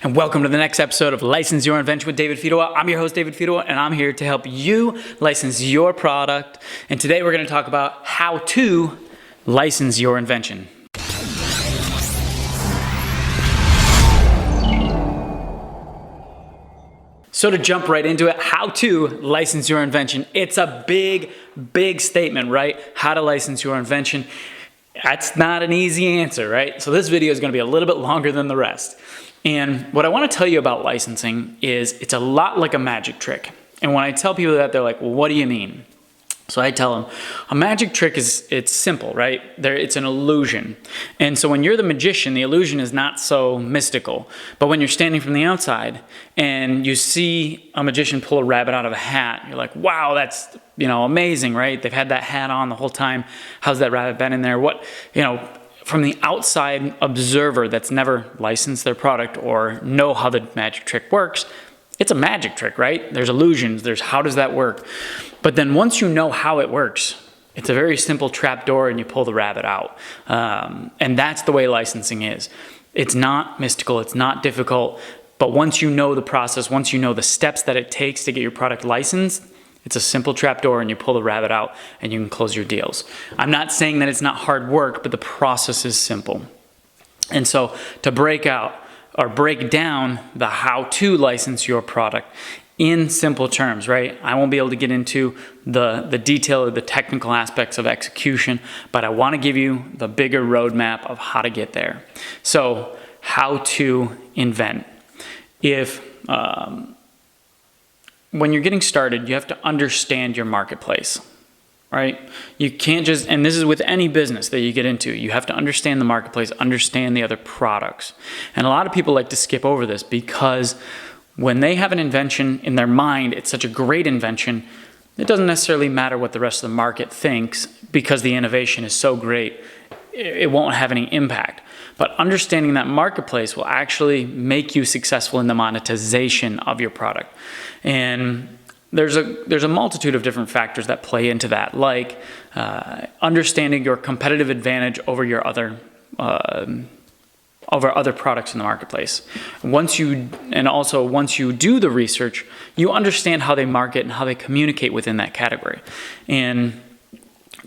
and welcome to the next episode of License Your Invention with David Fidoa. I'm your host, David Fidoa, and I'm here to help you license your product. And today we're going to talk about how to license your invention. So to jump right into it, how to license your invention. It's a big statement, right? How to license your invention. That's not an easy answer, right? So this video is going to be a little bit longer than the rest. And what I want to tell you about licensing is it's a lot like a magic trick. And when I tell people that, they're like, well, what do you mean? So I tell them, a magic trick it's simple, right? It's an illusion. And so when you're the magician, the illusion is not so mystical. But when you're standing from the outside and you see a magician pull a rabbit out of a hat, you're like, wow, that's, amazing, right? They've had that hat on the whole time. How's that rabbit been in there? From the outside observer that's never licensed their product or know how the magic trick works, it's a magic trick, right? There's illusions, there's how does that work? But then once you know how it works, it's a very simple trap door and you pull the rabbit out. And that's the way licensing is. It's not mystical, it's not difficult, but once you know the process, once you know the steps that it takes to get your product licensed, it's a simple trap door and you pull the rabbit out and you can close your deals. I'm not saying that it's not hard work, but the process is simple. And so to break down the how to license your product in simple terms, right? I won't be able to get into the detail of the technical aspects of execution, but I want to give you the bigger roadmap of how to get there. So how to invent. When you're getting started, you have to understand your marketplace, right? You can't just, and this is with any business that you get into, you have to understand the marketplace, understand the other products. And a lot of people like to skip over this because when they have an invention in their mind, it's such a great invention, it doesn't necessarily matter what the rest of the market thinks because the innovation is so great, it won't have any impact. But understanding that marketplace will actually make you successful in the monetization of your product. And there's a multitude of different factors that play into that, like understanding your competitive advantage over your other products in the marketplace. Once you do the research, you understand how they market and how they communicate within that category. And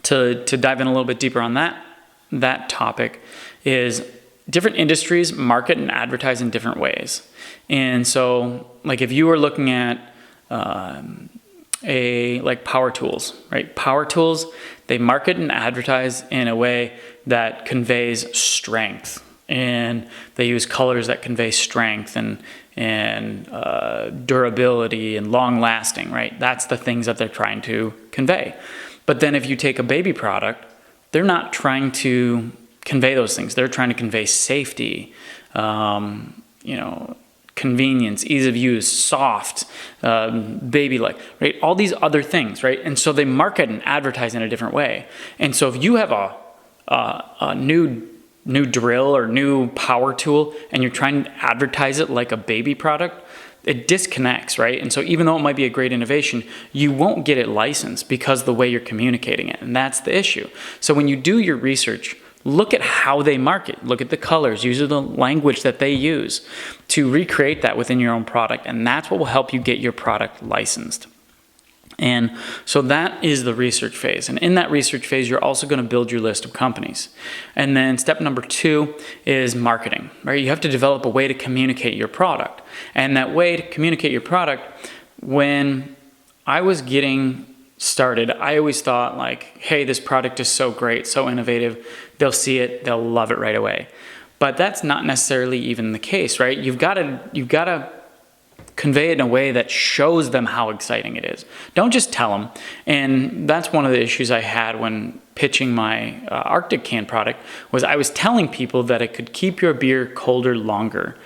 to dive in a little bit deeper on that topic is different industries market and advertise in different ways. And so like if you were looking at like power tools, right? Power tools, they market and advertise in a way that conveys strength. And they use colors that convey strength and durability and long lasting, right? That's the things that they're trying to convey. But then if you take a baby product, they're not trying to convey those things. They're trying to convey safety, convenience, ease of use, soft, baby-like, right? All these other things, right? And so they market and advertise in a different way. And so if you have a new drill or new power tool and you're trying to advertise it like a baby product, it disconnects, right? And so even though it might be a great innovation, you won't get it licensed because of the way you're communicating it. And that's the issue. So when you do your research, look at how they market, look at the colors, use the language that they use to recreate that within your own product. And that's what will help you get your product licensed. And so that is the research phase. And in that research phase, you're also going to build your list of companies. And then step number 2 is marketing, right? You have to develop a way to communicate your product. And that way to communicate your product, when I was getting started, I always thought like, hey, this product is so great, so innovative. They'll see it, they'll love it right away. But that's not necessarily even the case, right? You've got to convey it in a way that shows them how exciting it is. Don't just tell them. And that's one of the issues I had when pitching my Arctic can product was I was telling people that it could keep your beer colder longer.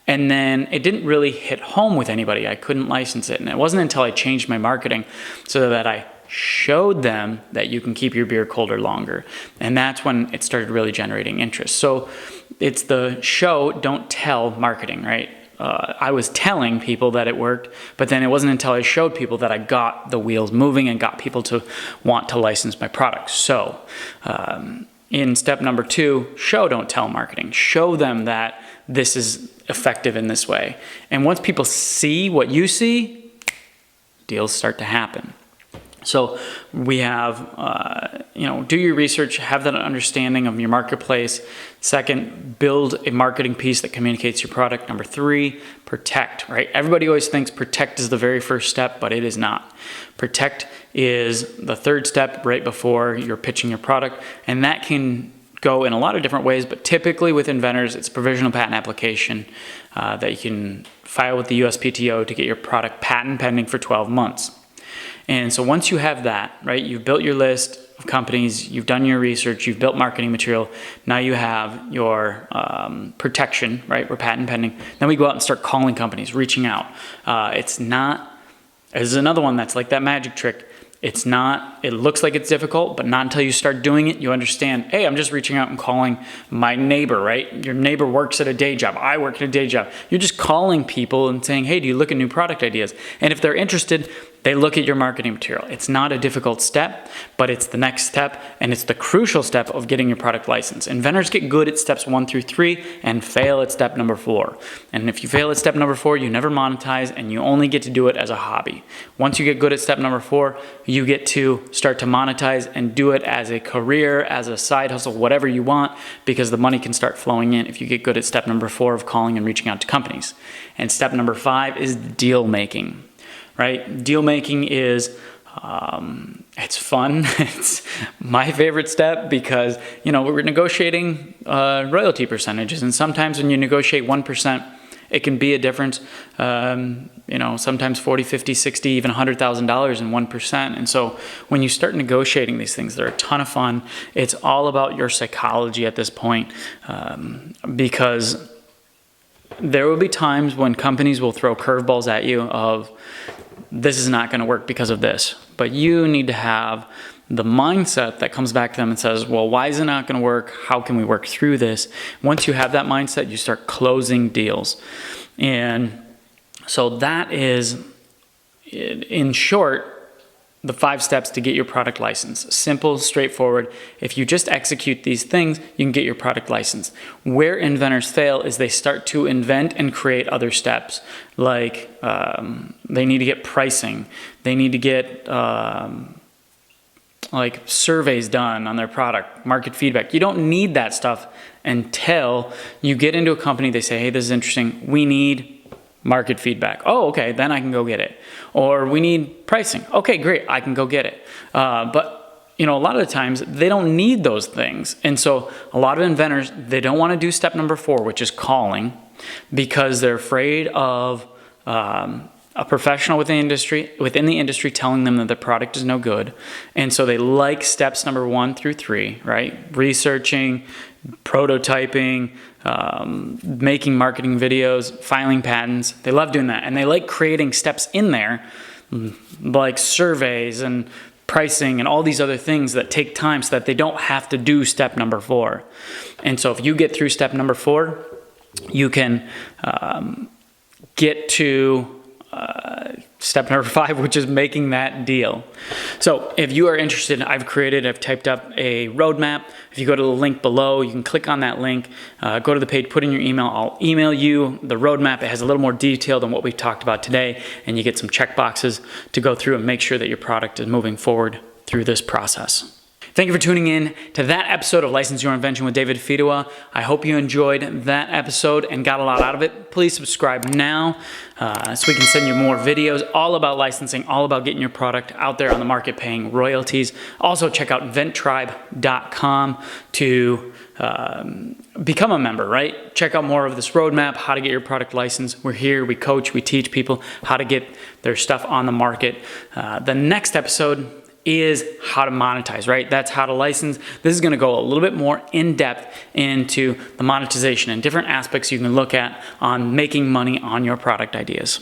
And then it didn't really hit home with anybody. I couldn't license it. And it wasn't until I changed my marketing so that I showed them that you can keep your beer colder longer. And that's when it started really generating interest. So it's the show, don't tell marketing, right? I was telling people that it worked, but then it wasn't until I showed people that I got the wheels moving and got people to want to license my product. So in step number 2, show, don't tell marketing. Show them that this is effective in this way. And once people see what you see, deals start to happen. So we have, do your research, have that understanding of your marketplace. Second, build a marketing piece that communicates your product. Number 3, protect, right? Everybody always thinks protect is the very first step, but it is not. Protect is the 3rd step right before you're pitching your product. And that can go in a lot of different ways, but typically with Inventors, it's a provisional patent application that you can file with the USPTO to get your product patent pending for 12 months. And so once you have that, right, you've built your list of companies, you've done your research, you've built marketing material, now you have your protection, right, we're patent pending. Then we go out and start calling companies, reaching out. This is another one that's like that magic trick. It looks like it's difficult, but not until you start doing it, you understand, hey, I'm just reaching out and calling my neighbor, right? Your neighbor works at a day job. I work at a day job. You're just calling people and saying, hey, do you look at new product ideas? And if they're interested, they look at your marketing material. It's not a difficult step, but it's the next step, and it's the crucial step of getting your product licensed. Inventors get good at steps 1 through 3 and fail at step number 4. And if you fail at step number 4, you never monetize, and you only get to do it as a hobby. Once you get good at step number 4, you get to start to monetize and do it as a career, as a side hustle, whatever you want, because the money can start flowing in if you get good at step number 4 of calling and reaching out to companies. And step number 5 is deal making. Right? Deal making is, it's fun. It's my favorite step because, we're negotiating royalty percentages. And sometimes when you negotiate 1%, it can be a difference, sometimes 40, 50, 60, even $100,000 in 1%. And so when you start negotiating these things, they're a ton of fun. It's all about your psychology at this point because there will be times when companies will throw curveballs at you of, this is not going to work because of this. But you need to have the mindset that comes back to them and says, well, why is it not going to work? How can we work through this? Once you have that mindset, you start closing deals. And so that is, in short, the 5 steps to get your product license. Simple, straightforward. If you just execute these things, you can get your product license. Where inventors fail is they start to invent and create other steps. Like they need to get pricing. They need to get like surveys done on their product, market feedback. You don't need that stuff until you get into a company. They say, hey, this is interesting. We need market feedback. Oh, okay, then I can go get it. Or we need pricing. Okay, great, I can go get it. But a lot of the times they don't need those things. And so a lot of inventors, they don't want to do step number 4, which is calling, because they're afraid of a professional within the industry telling them that the product is no good. And so they like steps number 1 through 3, right? Researching, prototyping, making marketing videos, filing patents. They love doing that. And they like creating steps in there, like surveys and pricing and all these other things that take time so that they don't have to do step number 4. And so if you get through step number 4, you can get to step number 5, which is making that deal. So if you are interested, I've typed up a roadmap. If you go to the link below, you can click on that link, go to the page, put in your email. I'll email you the roadmap. It has a little more detail than what we've talked about today, and you get some check boxes to go through and make sure that your product is moving forward through this process. Thank you for tuning in to that episode of License Your Invention with David Fidua. I hope you enjoyed that episode and got a lot out of it. Please subscribe now so we can send you more videos all about licensing, all about getting your product out there on the market paying royalties. Also, check out inventtribe.com to become a member, right? Check out more of this roadmap, how to get your product licensed. We're here, we coach, we teach people how to get their stuff on the market. The next episode is how to monetize, right? That's how to license. This is going to go a little bit more in depth into the monetization and different aspects you can look at on making money on your product ideas.